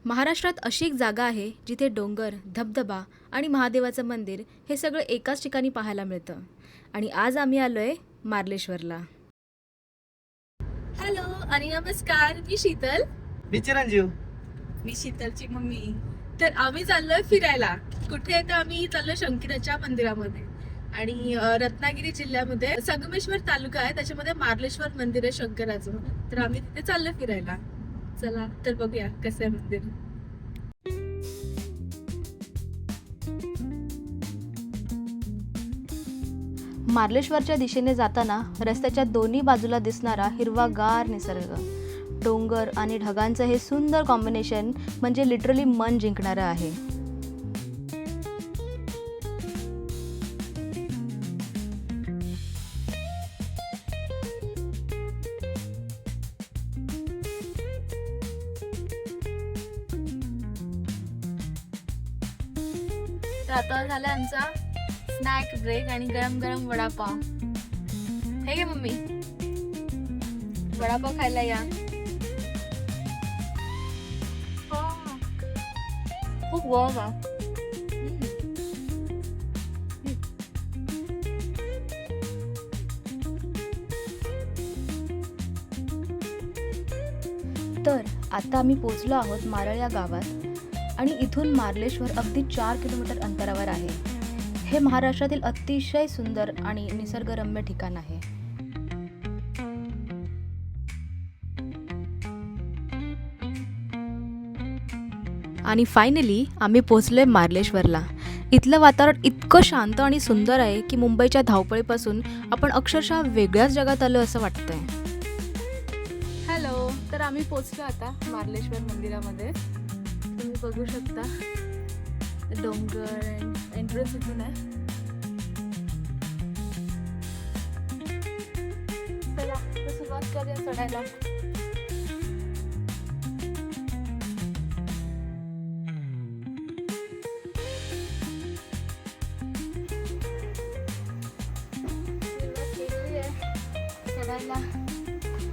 महाराष्ट्रात अशी एक जागा आहे जिथे डोंगर, धबधबा आणि महादेवाचं मंदिर हे सगळं एकाच ठिकाणी पाहायला मिळतं. आणि आज आम्ही आलोय मार्लेश्वरला. हॅलो आणि नमस्कार, मी शीतल. मी चिरंजीव. मी शीतलची मम्मी. तर आम्ही चाललोय फिरायला. कुठे तर आम्ही चाललोय शंकराच्या मंदिरामध्ये. आणि रत्नागिरी जिल्ह्यामध्ये संगमेश्वर तालुका आहे, त्याच्यामध्ये मार्लेश्वर मंदिर आहे शंकराचं. तर आम्ही तिथे चाललोय फिरायला. चला तर बघूया कसं आहे मंदिर. मार्लेश्वरच्या दिशेने जाताना रस्त्याच्या दोन्ही बाजूला दिसणारा हिरवागार निसर्ग, डोंगर आणि ढगांचं हे सुंदर कॉम्बिनेशन म्हणजे लिटरली मन जिंकणारं आहे. तर आता झाला आमचा स्नॅक ब्रेक आणि गरम गरम वडापाव. हे घे मम्मी, वडापाव खायला या. खूप गरम आहे. तर आता आम्ही पोचलो आहोत मारळ या गावात. आणि इथून मार्लेश्वर अगदी 4 किलोमीटर अंतरावर आहे. हे महाराष्ट्रातील अतिशय सुंदर आणि निसर्गरम्य ठिकाण आहे. आणि फायनली आम्ही पोहोचलोय मार्लेश्वरला. इथलं वातावरण इतकं शांत आणि सुंदर आहे की मुंबईच्या धावपळीपासून आपण अक्षरशः वेगळ्याच जगात आलो असं वाटतंय. हॅलो, तर आम्ही पोहोचलो आता मार्लेश्वर मंदिरामध्ये. तुम्ही बघू शकता डोंगर. एंट्रन्स इथून आहे. चला तर सुरुवात करूया चढायला.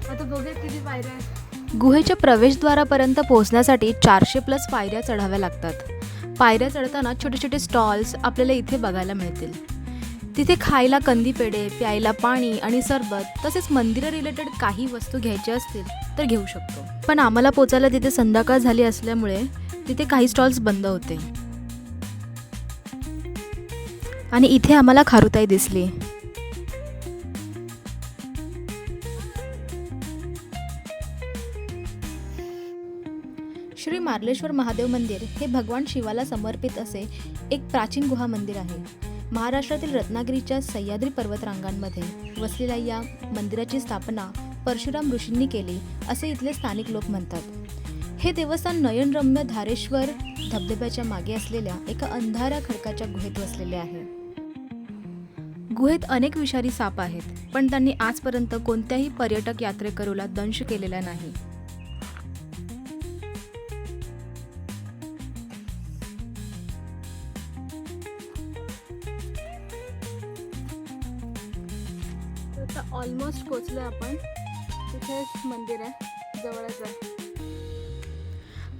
आता बघूया किती पायऱ्या आहेत. गुहेच्या प्रवेशद्वारापर्यंत पोहोचण्यासाठी 400+ पायऱ्या चढाव्या लागतात. पायऱ्या चढताना छोटे छोटे स्टॉल्स आपल्याला इथे बघायला मिळतील. तिथे खायला कंदी पेढे, प्यायला पाणी आणि सरबत, तसेच मंदिरा रिलेटेड काही वस्तू घ्यायच्या असतील तर घेऊ शकतो. पण आम्हाला पोचायला तिथे संध्याकाळ झाली असल्यामुळे तिथे काही स्टॉल्स बंद होते. आणि इथे आम्हाला खारुताई दिसली. श्री मार्लेश्वर महादेव मंदिर हे भगवान शिवाला समर्पित असे एक प्राचीन गुहा मंदिर आहे. महाराष्ट्रातील रत्नागिरीच्या सह्याद्री पर्वतरांगांमध्ये वसलेल्या या मंदिराची स्थापना परशुराम ऋषींनी केली असे इथले स्थानिक लोक म्हणतात. हे देवस्थान नयनरम्य धारेश्वर धबधब्याच्या मागे असलेल्या एका अंधाऱ्या खडकाच्या गुहेत वसलेले आहे. गुहेत अनेक विषारी साप आहेत, पण त्यांनी आजपर्यंत कोणत्याही पर्यटक यात्रेकरूला दंश केलेला नाही. आता ऑलमोस्ट पोचलोय आपण. तिथेच मंदिर आहे, जवळच आहे.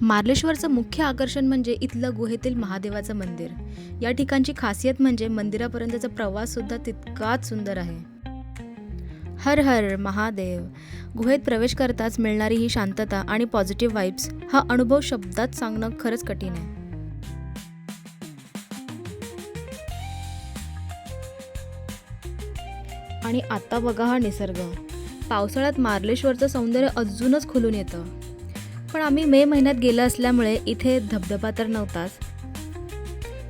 मार्लेश्वरचं मुख्य आकर्षण म्हणजे इथलं गुहेतील महादेवाचं मंदिर. या ठिकाणची खासियत म्हणजे मंदिरापर्यंतचा प्रवास सुद्धा तितकाच सुंदर आहे. हर हर महादेव. गुहेत प्रवेश करताच मिळणारी ही शांतता आणि पॉझिटिव्ह वाइब्स हा अनुभव शब्दात सांगणं खरंच कठीण आहे. आणि आता बघा हा निसर्ग. पावसाळ्यात मार्लेश्वरचं सौंदर्य अजूनच खुलून येतं. पण आम्ही मे महिन्यात गेलं असल्यामुळे इथे धबधबा तर नव्हताच.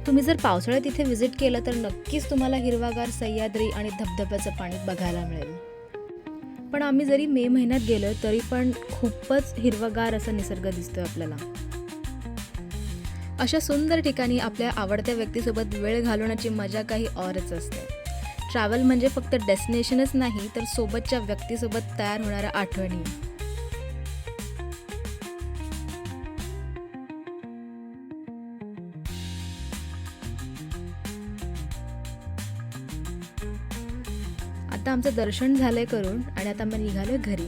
तुम्ही जर पावसाळ्यात इथे व्हिजिट केलं तर नक्कीच तुम्हाला हिरवागार सह्याद्री आणि धबधब्याचं पाणी बघायला मिळेल. पण आम्ही जरी मे महिन्यात गेलो तरी पण खूपच हिरवागार असा निसर्ग दिसतोय आपल्याला. अशा सुंदर ठिकाणी आपल्या आवडत्या व्यक्तीसोबत वेळ घालवण्याची मजा काही औरच असते. ट्रॅव्हल म्हणजे फक्त डेस्टिनेशनच नाही, तर सोबतच्या व्यक्तीसोबत तयार होणाऱ्या आठवणी. आता आमचं दर्शन झालंय करून आणि आता आम्ही निघालोय घरी.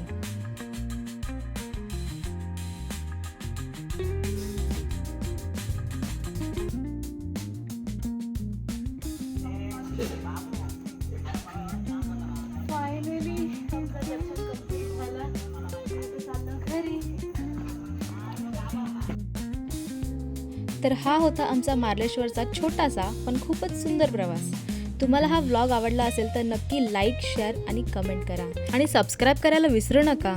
तर हा होता आमचा मार्लेश्वरचा छोटासा पण खूपच सुंदर प्रवास. तुम्हाला हा व्लॉग आवडला असेल तर नक्की लाईक, शेअर आणि कमेंट करा आणि सबस्क्राईब करायला विसरू नका.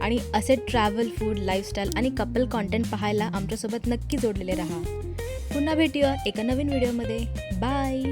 आणि असे ट्रॅव्हल, फूड, लाईफस्टाईल आणि कपल कॉन्टेंट पाहायला आमच्यासोबत नक्की जोडलेले राहा. पुन्हा भेटूया एका नवीन व्हिडिओमध्ये. बाय.